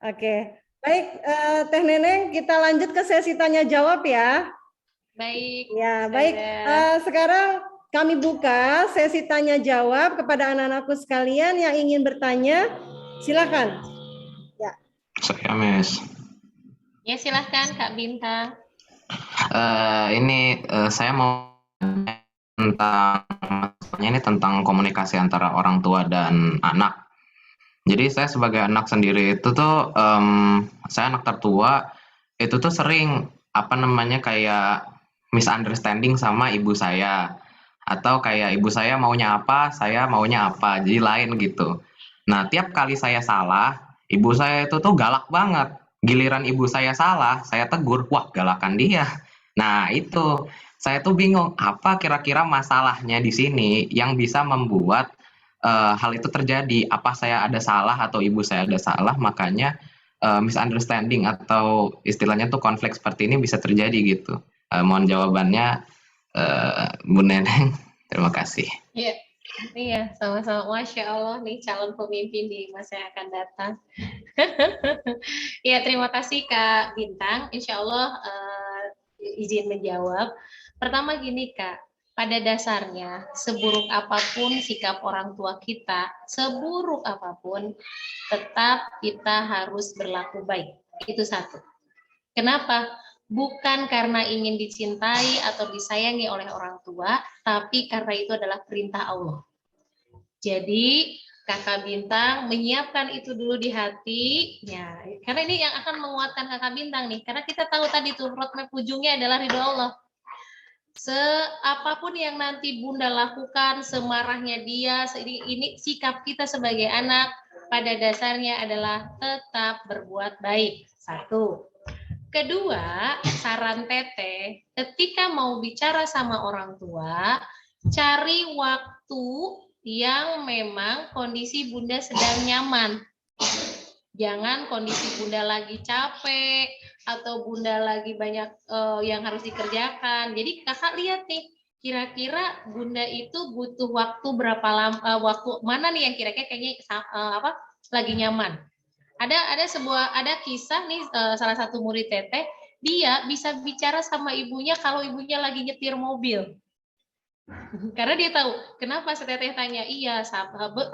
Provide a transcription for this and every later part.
Oke, baik Teh Neneng, kita lanjut ke sesi tanya jawab ya. Baik. Ya, baik. Sekarang kami buka sesi tanya jawab kepada anak-anakku sekalian yang ingin bertanya. Silakan. Ya. Saya Mes. Ya silahkan Kak Bintang. Saya mau tentang komunikasi antara orang tua dan anak. Jadi saya sebagai anak sendiri itu tuh saya anak tertua itu tuh sering kayak misunderstanding sama ibu saya, atau kayak ibu saya maunya apa, saya maunya apa, jadi lain gitu. Nah, tiap kali saya salah, ibu saya itu tuh galak banget. Giliran ibu saya salah, saya tegur, wah galakan dia. Nah, itu saya tuh bingung apa kira-kira masalahnya di sini yang bisa membuat hal itu terjadi. Apa saya ada salah atau ibu saya ada salah, makanya misunderstanding atau istilahnya tuh konflik seperti ini bisa terjadi gitu. Mohon jawabannya, Bu Neneng. Terima kasih. Iya, sama-sama. Masya Allah nih calon pemimpin di masa yang akan datang. Ya, terima kasih Kak Bintang. Insya Allah izin menjawab. Pertama gini Kak, pada dasarnya seburuk apapun sikap orang tua kita, seburuk apapun, tetap kita harus berlaku baik. Itu satu. Kenapa? Bukan karena ingin dicintai atau disayangi oleh orang tua, tapi karena itu adalah perintah Allah. Jadi Kakak Bintang menyiapkan itu dulu di hatinya, karena ini yang akan menguatkan Kakak Bintang nih, karena kita tahu tadi tuh roadmap ujungnya adalah ridho Allah. Apapun yang nanti Bunda lakukan, semarahnya dia, ini sikap kita sebagai anak pada dasarnya adalah tetap berbuat baik. Satu. Kedua, saran Teteh, ketika mau bicara sama orang tua, cari waktu yang memang kondisi Bunda sedang nyaman. Jangan kondisi Bunda lagi capek atau Bunda lagi banyak yang harus dikerjakan. Jadi Kakak lihat nih, kira-kira Bunda itu butuh waktu berapa lama, waktu mana nih yang kira-kira kayaknya lagi nyaman. Ada kisah nih, salah satu murid Teteh, dia bisa bicara sama ibunya kalau ibunya lagi nyetir mobil. Karena dia tahu, kenapa Teteh tanya, iya,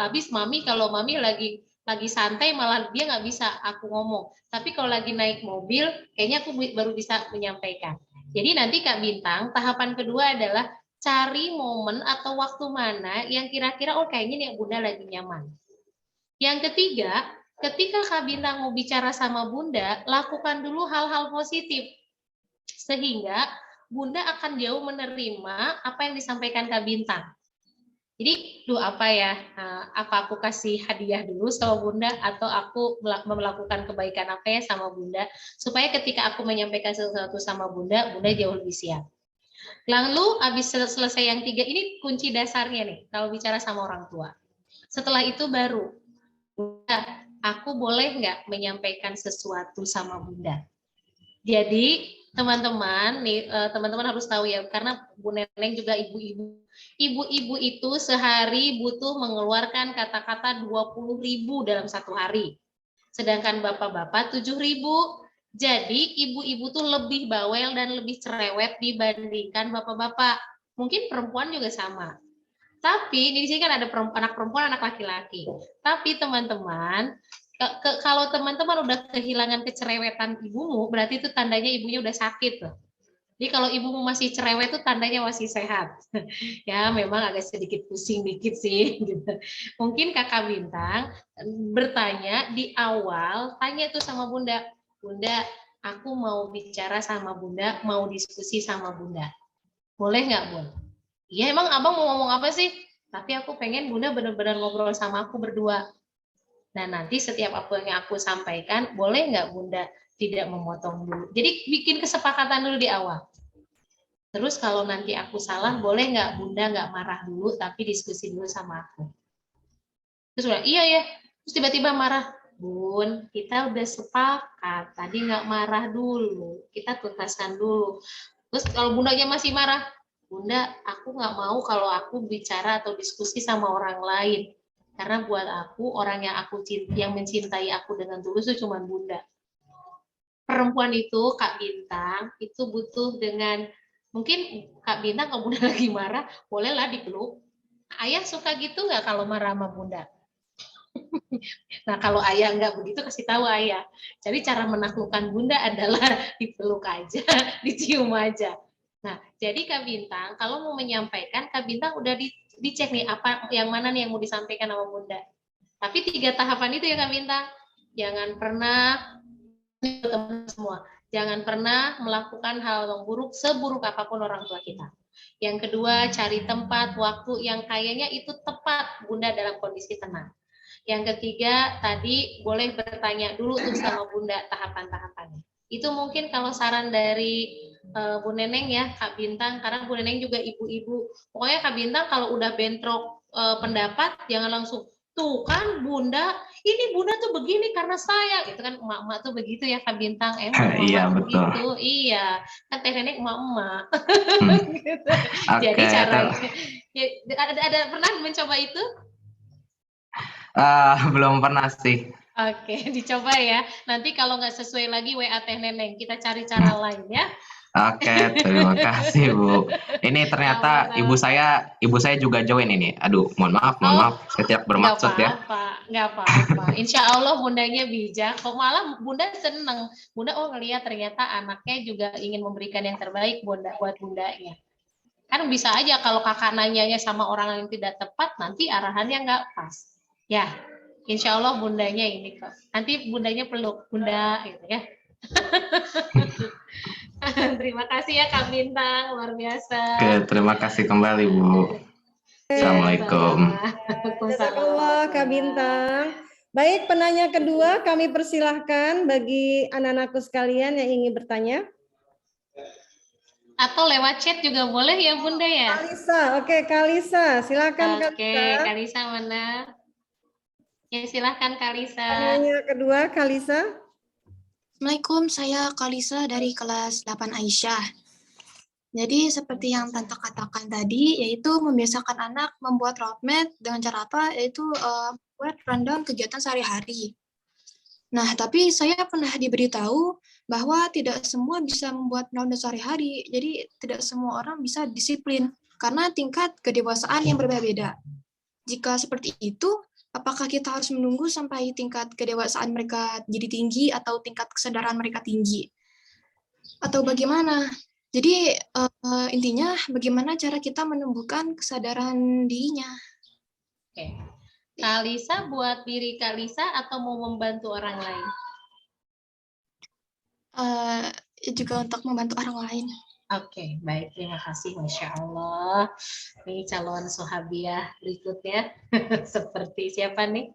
habis mami, kalau mami lagi santai malah dia nggak bisa aku ngomong. Tapi kalau lagi naik mobil, kayaknya aku baru bisa menyampaikan. Jadi nanti Kak Bintang, tahapan kedua adalah cari momen atau waktu mana yang kira-kira, oh kayaknya nih Bunda lagi nyaman. Yang ketiga, ketika Kak Bintang mau bicara sama Bunda, lakukan dulu hal-hal positif. Sehingga Bunda akan jauh menerima apa yang disampaikan Kak Bintang. Jadi, apa aku kasih hadiah dulu sama Bunda, atau aku melakukan kebaikan apa ya sama Bunda, supaya ketika aku menyampaikan sesuatu sama Bunda, Bunda jauh lebih siap. Lalu, habis selesai yang 3, ini kunci dasarnya nih, kalau bicara sama orang tua. Setelah itu baru, Bunda, aku boleh nggak menyampaikan sesuatu sama Bunda? Jadi teman-teman harus tahu ya, karena Bu Neneng juga ibu-ibu. Ibu-ibu itu sehari butuh mengeluarkan kata-kata 20.000 dalam satu hari. Sedangkan bapak-bapak 7.000. Jadi ibu-ibu tuh lebih bawel dan lebih cerewet dibandingkan bapak-bapak. Mungkin perempuan juga sama. Tapi di sini kan ada anak perempuan, anak laki-laki. Tapi teman-teman, kalau teman-teman udah kehilangan kecerewetan ibumu, berarti itu tandanya ibunya udah sakit loh. Jadi kalau ibumu masih cerewet itu tandanya masih sehat. Ya memang agak sedikit pusing dikit sih. Gitu. Mungkin Kakak Bintang bertanya di awal, tanya tuh sama Bunda, Bunda, aku mau bicara sama Bunda, mau diskusi sama Bunda. Boleh nggak, Bun? Iya, emang abang mau ngomong apa sih? Tapi aku pengen Bunda benar-benar ngobrol sama aku berdua. Nah, nanti setiap apa yang aku sampaikan, boleh nggak Bunda tidak memotong dulu? Jadi bikin kesepakatan dulu di awal. Terus kalau nanti aku salah, boleh nggak Bunda nggak marah dulu, tapi diskusi dulu sama aku. Terus udah, iya ya. Terus tiba-tiba marah. Bun, kita udah sepakat, tadi nggak marah dulu. Kita tuntaskan dulu. Terus kalau Bundanya masih marah, Bunda, aku nggak mau kalau aku bicara atau diskusi sama orang lain. Karena buat aku, orang yang mencintai aku dengan tulus itu cuma bunda. Perempuan itu, Kak Bintang, itu butuh dengan, mungkin Kak Bintang kalau bunda lagi marah, bolehlah dipeluk. Ayah suka gitu nggak kalau marah sama bunda? Nah, kalau ayah nggak begitu, kasih tahu ayah. Jadi cara menaklukkan bunda adalah dipeluk aja, dicium aja. Nah, jadi Kak Bintang, kalau mau menyampaikan, Kak Bintang udah dicek nih, apa yang mana nih yang mau disampaikan sama bunda. Tapi 3 tahapan itu ya Kak Bintang. Jangan pernah, teman semua, jangan pernah melakukan hal yang buruk, seburuk apapun orang tua kita. Yang kedua, cari tempat, waktu yang kayaknya itu tepat bunda dalam kondisi tenang. Yang ketiga, tadi boleh bertanya dulu tuh sama bunda tahapan-tahapannya. Itu mungkin kalau saran dari Bu Neneng ya, Kak Bintang, karena Bu Neneng juga ibu-ibu. Pokoknya Kak Bintang kalau udah bentrok pendapat, jangan langsung, tuh kan bunda, ini bunda tuh begini karena saya, gitu kan, emak-emak tuh begitu ya Kak Bintang, emang Iya, emak betul. begitu, iya, kan teh nenek emak-emak. Gitu. Jadi Oke, caranya, ya, ada pernah mencoba itu? belum pernah sih. Oke, dicoba ya. Nanti kalau nggak sesuai lagi WA Teh Neneng, kita cari cara lain ya. Oke, terima kasih Bu. Ini ternyata Sama-sama. ibu saya juga join ini. Aduh, mohon Oh, maaf, saya tidak nggak bermaksud ya. apa-apa, nggak apa-apa. Insya Allah bundanya bijak. Kok malah bunda seneng. Bunda ngelihat ternyata anaknya juga ingin memberikan yang terbaik buat bundanya. Kan bisa aja kalau kakak nanyanya sama orang yang tidak tepat, nanti arahannya nggak pas. Ya, insya Allah bundanya ini kok. Nanti bundanya peluk bunda gitu ya. Terima kasih ya Kak Bintang, luar biasa. Oke, terima kasih kembali Bu. Assalamualaikum. Jazakallah Kak Bintang. Baik, penanya kedua kami persilahkan bagi anak-anakku sekalian yang ingin bertanya. Atau lewat chat juga boleh ya Bunda ya? Kalisa, oke Kalisa, silakan Oke, Kalisa. Kalisa mana? Ya silahkan Kalisa. Penanya kedua Kalisa. Assalamualaikum, saya Kalisa dari kelas 8 Aisyah. Jadi seperti yang Tante katakan tadi, yaitu membiasakan anak membuat roadmap dengan cara apa? Yaitu buat rundown kegiatan sehari-hari. Nah, tapi saya pernah diberitahu bahwa tidak semua bisa membuat rundown sehari-hari. Jadi tidak semua orang bisa disiplin karena tingkat kedewasaan yang berbeda-beda. Jika seperti itu, apakah kita harus menunggu sampai tingkat kedewasaan mereka jadi tinggi atau tingkat kesadaran mereka tinggi? Atau bagaimana? Jadi intinya bagaimana cara kita menumbuhkan kesadaran dirinya? Oke. Kalisa buat diri Kalisa atau mau membantu orang lain? Juga untuk membantu orang lain. Oke, baik. Terima kasih. Masya Allah. Ini calon sahabiah berikutnya. Seperti siapa nih?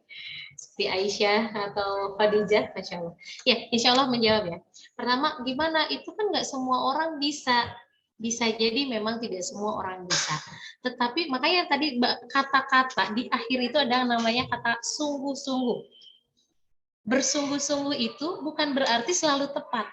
Seperti Aisyah atau Khadijah? Masya Allah. Ya, insya Allah menjawab ya. Pertama, gimana? Itu kan nggak semua orang bisa. Bisa jadi memang tidak semua orang bisa. Tetapi makanya tadi kata-kata di akhir itu ada namanya kata sungguh-sungguh. Bersungguh-sungguh itu bukan berarti selalu tepat.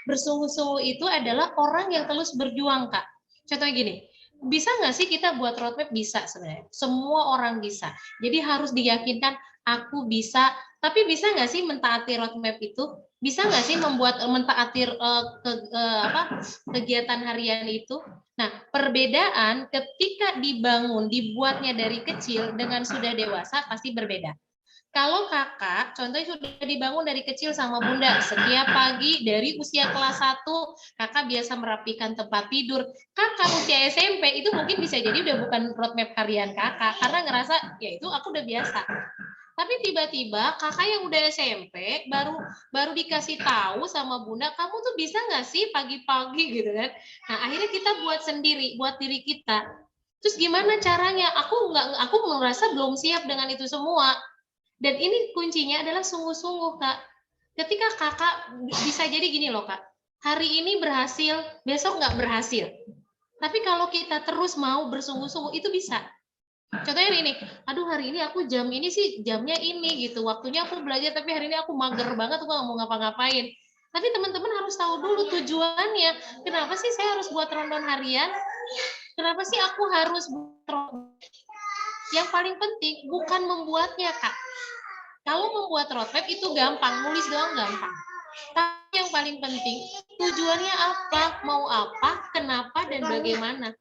Bersungguh-sungguh itu adalah orang yang terus berjuang, Kak. Contohnya gini, bisa nggak sih kita buat roadmap? Bisa sebenarnya. Semua orang bisa. Jadi harus diyakinkan, aku bisa. Tapi bisa nggak sih mentaati roadmap itu? Bisa nggak sih mentaati kegiatan harian itu? Nah, perbedaan ketika dibuatnya dari kecil dengan sudah dewasa pasti berbeda. Kalau kakak, contohnya sudah dibangun dari kecil sama bunda, setiap pagi dari usia kelas 1, kakak biasa merapikan tempat tidur. Kakak usia SMP itu mungkin bisa jadi udah bukan roadmap harian kakak, karena ngerasa, ya itu aku udah biasa. Tapi tiba-tiba kakak yang udah SMP baru dikasih tahu sama bunda, kamu tuh bisa nggak sih pagi-pagi gitu kan? Nah akhirnya kita buat sendiri, buat diri kita. Terus gimana caranya? Aku merasa belum siap dengan itu semua. Dan ini kuncinya adalah sungguh-sungguh, Kak. Ketika kakak bisa jadi gini loh, Kak. Hari ini berhasil, besok nggak berhasil. Tapi kalau kita terus mau bersungguh-sungguh, itu bisa. Contohnya ini, aduh hari ini aku jam ini sih jamnya ini gitu. Waktunya aku belajar, tapi hari ini aku mager banget, aku nggak mau ngapa-ngapain. Tapi teman-teman harus tahu dulu tujuannya. Kenapa sih saya harus buat rundown harian? Kenapa sih aku harus buat Yang paling penting bukan membuatnya, Kak. Kalau membuat roadmap itu gampang, nulis doang gampang. Tapi yang paling penting, tujuannya apa, mau apa, kenapa, dan bagaimana.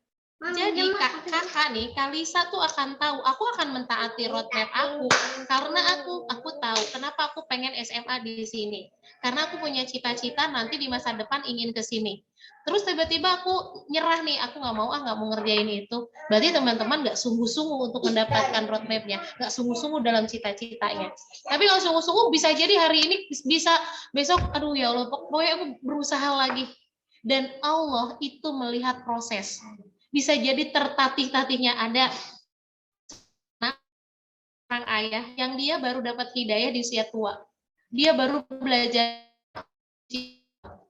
Jadi kakak nih, Kalisa tuh akan tahu, aku akan mentaati roadmap aku, karena aku tahu kenapa aku pengen SMA di sini. Karena aku punya cita-cita nanti di masa depan ingin ke sini. Terus tiba-tiba aku nyerah nih, aku nggak mau ngerjain itu. Berarti teman-teman nggak sungguh-sungguh untuk mendapatkan roadmapnya, nggak sungguh-sungguh dalam cita-citanya. Tapi kalau sungguh-sungguh bisa jadi hari ini, bisa besok, aduh ya Allah, pokoknya aku berusaha lagi. Dan Allah itu melihat proses. Bisa jadi tertatih-tatihnya ada orang ayah yang dia baru dapat hidayah di usia tua. Dia baru belajar.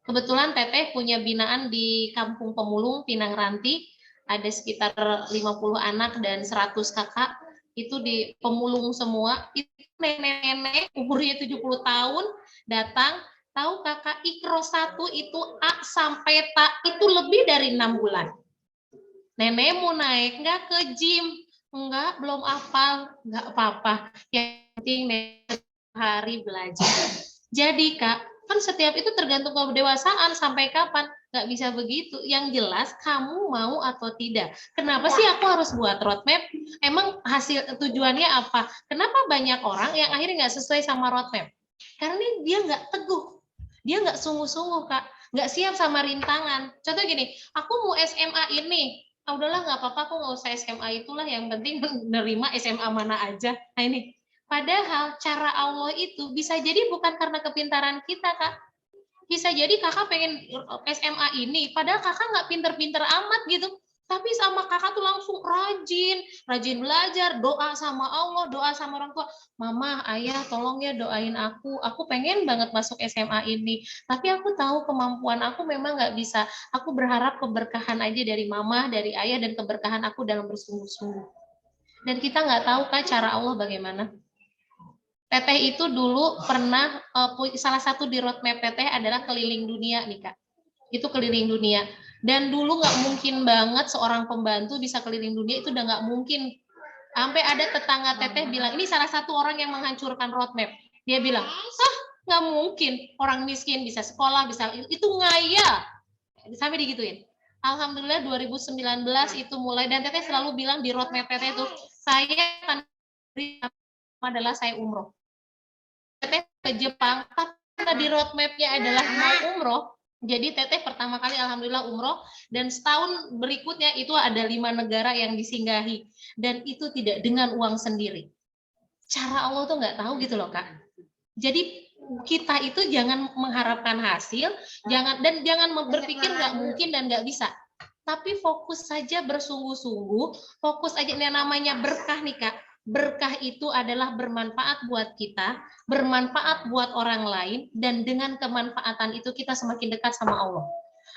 Kebetulan Teteh punya binaan di Kampung Pemulung, Pinang Ranti. Ada sekitar 50 anak dan 100 kakak. Itu di pemulung semua. Itu nenek-nenek umurnya 70 tahun datang. Tahu kakak, Ikro 1 itu A sampai Ta itu lebih dari 6 bulan. Nenek mau naik nggak ke gym? Enggak, belum hafal. Nggak apa-apa. Yang penting hari belajar. Jadi Kak, kan setiap itu tergantung kedewasaan sampai kapan. Nggak bisa begitu. Yang jelas kamu mau atau tidak. Kenapa sih aku harus buat roadmap? Emang hasil tujuannya apa? Kenapa banyak orang yang akhirnya nggak sesuai sama roadmap? Karena dia nggak teguh. Dia nggak sungguh-sungguh, Kak. Nggak siap sama rintangan. Contoh gini, aku mau SMA ini, udahlah nggak apa-apa, aku nggak usah SMA itulah, yang penting menerima SMA mana aja. Nah ini, padahal cara Allah itu bisa jadi bukan karena kepintaran kita, Kak. Bisa jadi kakak pengen SMA ini, padahal kakak nggak pinter-pinter amat gitu. Tapi sama kakak tuh langsung rajin belajar, doa sama Allah, doa sama orang tua. Mama, ayah, tolong ya doain aku pengen banget masuk SMA ini. Tapi aku tahu kemampuan aku memang nggak bisa. Aku berharap keberkahan aja dari mama, dari ayah, dan keberkahan aku dalam bersungguh-sungguh. Dan kita nggak tahu kan cara Allah bagaimana. Teteh itu dulu pernah, salah satu di roadmap Teteh adalah keliling dunia nih Kak. Itu keliling dunia. Dan dulu nggak mungkin banget seorang pembantu bisa keliling dunia, itu udah nggak mungkin. Sampai ada tetangga Teteh bilang, ini salah satu orang yang menghancurkan roadmap. Dia bilang, nggak mungkin orang miskin bisa sekolah, bisa itu ngayal. Sampai digituin. Alhamdulillah 2019 itu mulai, dan Teteh selalu bilang di roadmap Teteh itu, saya akan adalah saya umroh. Teteh ke Jepang, karena di roadmap-nya adalah mau umroh, jadi Teteh pertama kali alhamdulillah umroh, dan setahun berikutnya itu ada 5 negara yang disinggahi, dan itu tidak dengan uang sendiri. Cara Allah tuh nggak tahu gitu loh Kak. Jadi kita itu jangan mengharapkan hasil, jangan berpikir nggak mungkin dan nggak bisa. Tapi fokus saja bersungguh-sungguh, fokus aja, yang namanya berkah nih Kak. Berkah itu adalah bermanfaat buat kita, bermanfaat buat orang lain, dan dengan kemanfaatan itu kita semakin dekat sama Allah.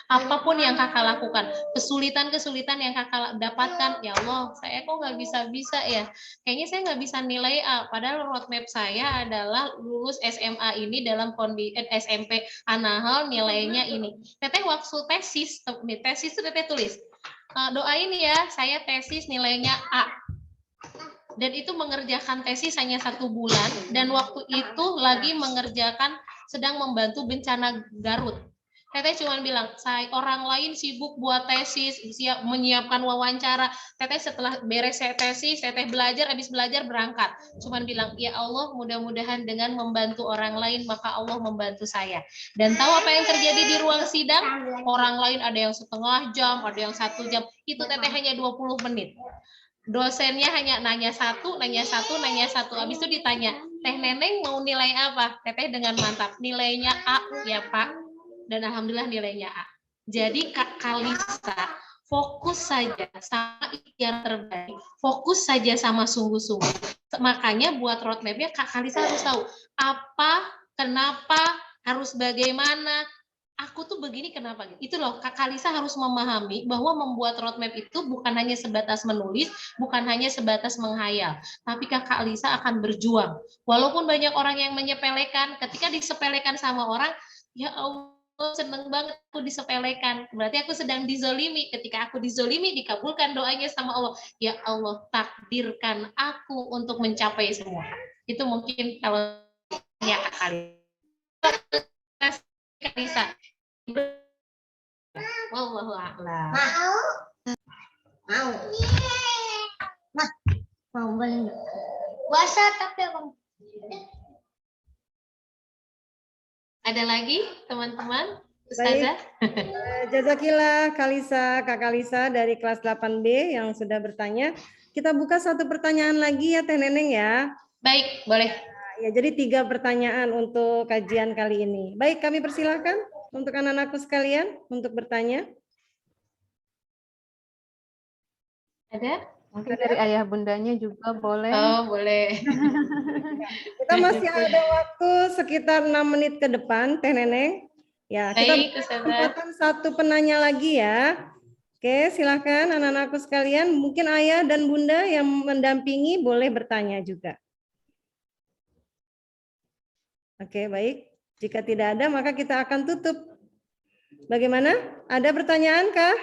Apapun yang kakak lakukan, kesulitan-kesulitan yang kakak dapatkan, ya Allah, saya kok nggak bisa-bisa ya. Kayaknya saya nggak bisa nilai A, padahal roadmap saya adalah lulus SMA ini dalam kondisi SMP Anahal nilainya ini. Teteh waktu tesis itu Teteh tulis, doain ya, saya tesis nilainya A. Dan itu mengerjakan tesis hanya 1 bulan, dan waktu itu lagi mengerjakan, sedang membantu bencana Garut. Teteh cuma bilang, saya orang lain sibuk buat tesis, siap menyiapkan wawancara. Teteh setelah beres tesis, Teteh belajar, habis belajar berangkat. Cuman bilang, ya Allah, mudah-mudahan dengan membantu orang lain, maka Allah membantu saya. Dan tahu apa yang terjadi di ruang sidang? Orang lain ada yang setengah jam, ada yang 1 jam. Itu Teteh hanya 20 menit. Dosennya hanya nanya satu. Habis itu ditanya, Teh Neneng mau nilai apa? Teteh dengan mantap, nilainya A ya Pak. Dan alhamdulillah nilainya A. Jadi Kak Kalisa, fokus saja sama ikhtiar terbaik, fokus saja sama sungguh-sungguh. Makanya buat roadmap-nya Kak Kalisa harus tahu apa, kenapa, harus bagaimana. Aku tuh begini kenapa? Itu loh, Kak Kalisa harus memahami bahwa membuat roadmap itu bukan hanya sebatas menulis, bukan hanya sebatas menghayal, tapi Kak Kalisa akan berjuang. Walaupun banyak orang yang menyepelekan, ketika disepelekan sama orang, ya Allah, oh seneng banget aku disepelekan. Berarti aku sedang dizolimi. Ketika aku dizolimi, dikabulkan doanya sama Allah. Ya Allah, takdirkan aku untuk mencapai semua. Itu mungkin kalau ya kali. Kalisa. Wallahu a'lam. Mau. Nah, mau boleh nggak? Puasa tapi abang. Ada lagi teman-teman? Baik. Ustazah? Jazakillah Kalisa, Kak Kalisa dari kelas 8B yang sudah bertanya. Kita buka satu pertanyaan lagi ya Teh Neneng ya. Baik, boleh. Ya, jadi 3 pertanyaan untuk kajian kali ini. Baik, kami persilahkan untuk anak-anakku sekalian untuk bertanya. Ada? Mungkin dari ayah bundanya juga boleh. Oh, boleh. Kita masih ada waktu sekitar 6 menit ke depan, Teh Neneng. Ya, kita Baik, beri Ustazah. kesempatan satu penanya lagi ya. Oke, silakan anak-anakku sekalian. Mungkin ayah dan bunda yang mendampingi boleh bertanya juga. Oke, baik. Jika tidak ada, maka kita akan tutup. Bagaimana? Ada pertanyaan kah?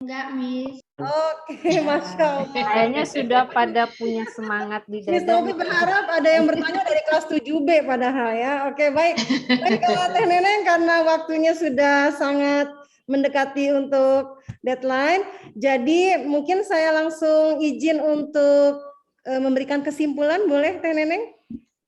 Enggak, Miss. Oke, Masya Allah. Kayaknya sudah pada punya semangat di Miss dada. Novi berharap ada yang bertanya dari kelas 7B padahal ya. Oke, baik. Baik, Teh Neneng, karena waktunya sudah sangat mendekati untuk deadline, jadi mungkin saya langsung izin untuk memberikan kesimpulan, boleh Teh Neneng?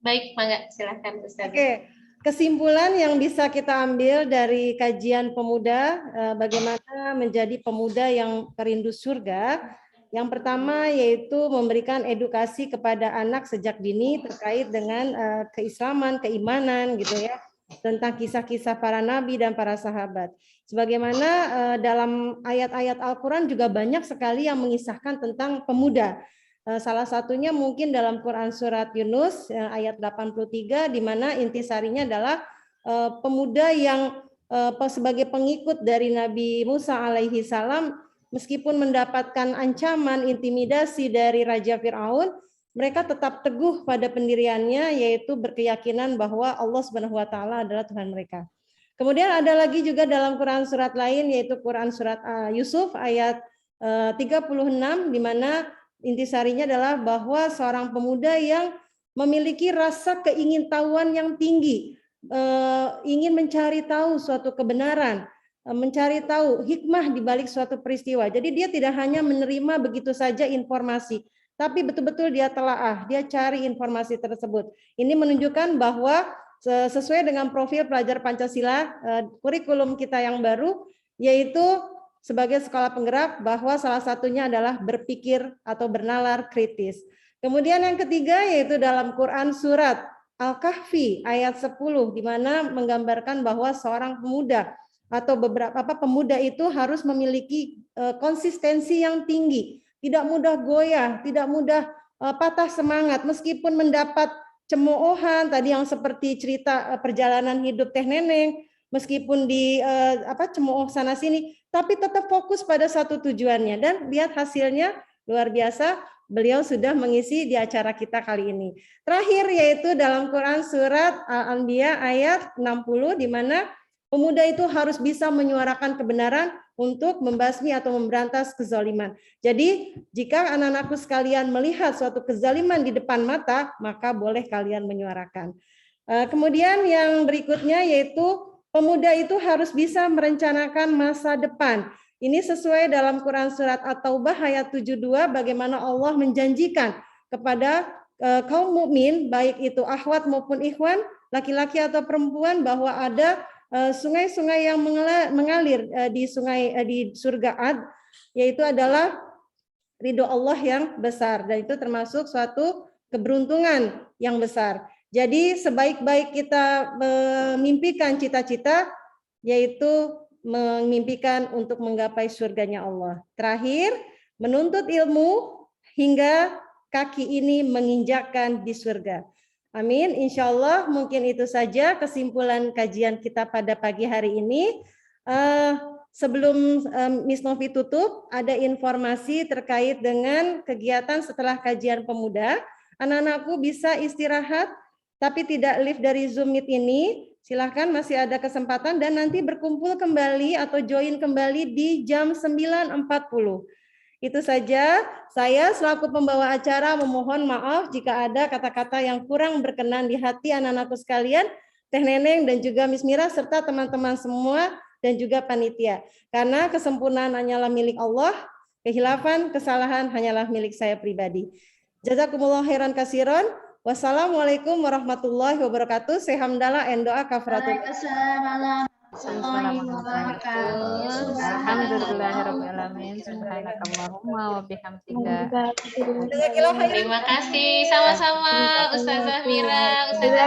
Baik, mangga, silakan Ustazah. Oke, kesimpulan yang bisa kita ambil dari kajian pemuda, bagaimana menjadi pemuda yang perindu surga. Yang pertama yaitu memberikan edukasi kepada anak sejak dini terkait dengan keislaman, keimanan gitu ya, tentang kisah-kisah para nabi dan para sahabat. Sebagaimana dalam ayat-ayat Al-Quran juga banyak sekali yang mengisahkan tentang pemuda. Salah satunya mungkin dalam Quran surat Yunus ayat 83 di mana intisarinya adalah pemuda yang sebagai pengikut dari Nabi Musa alaihi salam meskipun mendapatkan ancaman intimidasi dari Raja Fir'aun, mereka tetap teguh pada pendiriannya yaitu berkeyakinan bahwa Allah Subhanahu wa taala adalah Tuhan mereka. Kemudian ada lagi juga dalam Quran surat lain yaitu Quran surat Yusuf ayat 36 di mana intisarinya adalah bahwa seorang pemuda yang memiliki rasa keingintahuan yang tinggi, ingin mencari tahu suatu kebenaran, mencari tahu hikmah di balik suatu peristiwa. Jadi dia tidak hanya menerima begitu saja informasi, tapi betul-betul dia telaah, dia cari informasi tersebut. Ini menunjukkan bahwa sesuai dengan profil pelajar Pancasila, kurikulum kita yang baru, yaitu sebagai sekolah penggerak bahwa salah satunya adalah berpikir atau bernalar kritis. Kemudian yang ketiga yaitu dalam Quran surat Al-Kahfi ayat 10 di mana menggambarkan bahwa seorang pemuda atau beberapa pemuda itu harus memiliki konsistensi yang tinggi, tidak mudah goyah, tidak mudah patah semangat meskipun mendapat cemoohan tadi yang seperti cerita perjalanan hidup Teh Neneng, meskipun di cemooh sana sini, tapi tetap fokus pada satu tujuannya dan lihat hasilnya luar biasa. Beliau sudah mengisi di acara kita kali ini. Terakhir yaitu dalam Quran surat Al-Anbiya ayat 60 di mana pemuda itu harus bisa menyuarakan kebenaran untuk membasmi atau memberantas kezaliman. Jadi jika anak-anakku sekalian melihat suatu kezaliman di depan mata, maka boleh kalian menyuarakan. Kemudian yang berikutnya yaitu pemuda itu harus bisa merencanakan masa depan. Ini sesuai dalam Quran surat At-Taubah ayat 72 bagaimana Allah menjanjikan kepada kaum mukmin baik itu akhwat maupun ikhwan, laki-laki atau perempuan bahwa ada sungai-sungai yang mengalir di surga Ad, yaitu adalah ridho Allah yang besar dan itu termasuk suatu keberuntungan yang besar. Jadi sebaik-baik kita memimpikan cita-cita, yaitu memimpikan untuk menggapai surganya Allah. Terakhir, menuntut ilmu hingga kaki ini menginjakkan di surga. Amin. Insya Allah mungkin itu saja kesimpulan kajian kita pada pagi hari ini. Sebelum Miss Novi tutup, ada informasi terkait dengan kegiatan setelah kajian pemuda. Anak-anakku bisa istirahat, tapi tidak live dari Zoom Meet ini. Silahkan masih ada kesempatan dan nanti berkumpul kembali atau join kembali di jam 9.40. Itu saja, saya selaku pembawa acara memohon maaf jika ada kata-kata yang kurang berkenan di hati anak-anakku sekalian, Teh Neneng dan juga Miss Mira serta teman-teman semua dan juga panitia. Karena kesempurnaan hanyalah milik Allah, kehilafan, kesalahan hanyalah milik saya pribadi. Jazakumullah khairan kasiron. Wassalamualaikum warahmatullahi wabarakatuh. Sehamdalah en doa kafaratul. Alhamdulillahirrahmanirrahim. Subhanakallahumma wa bihamdika. Terima kasih sama-sama Ustazah Mira, Ustazah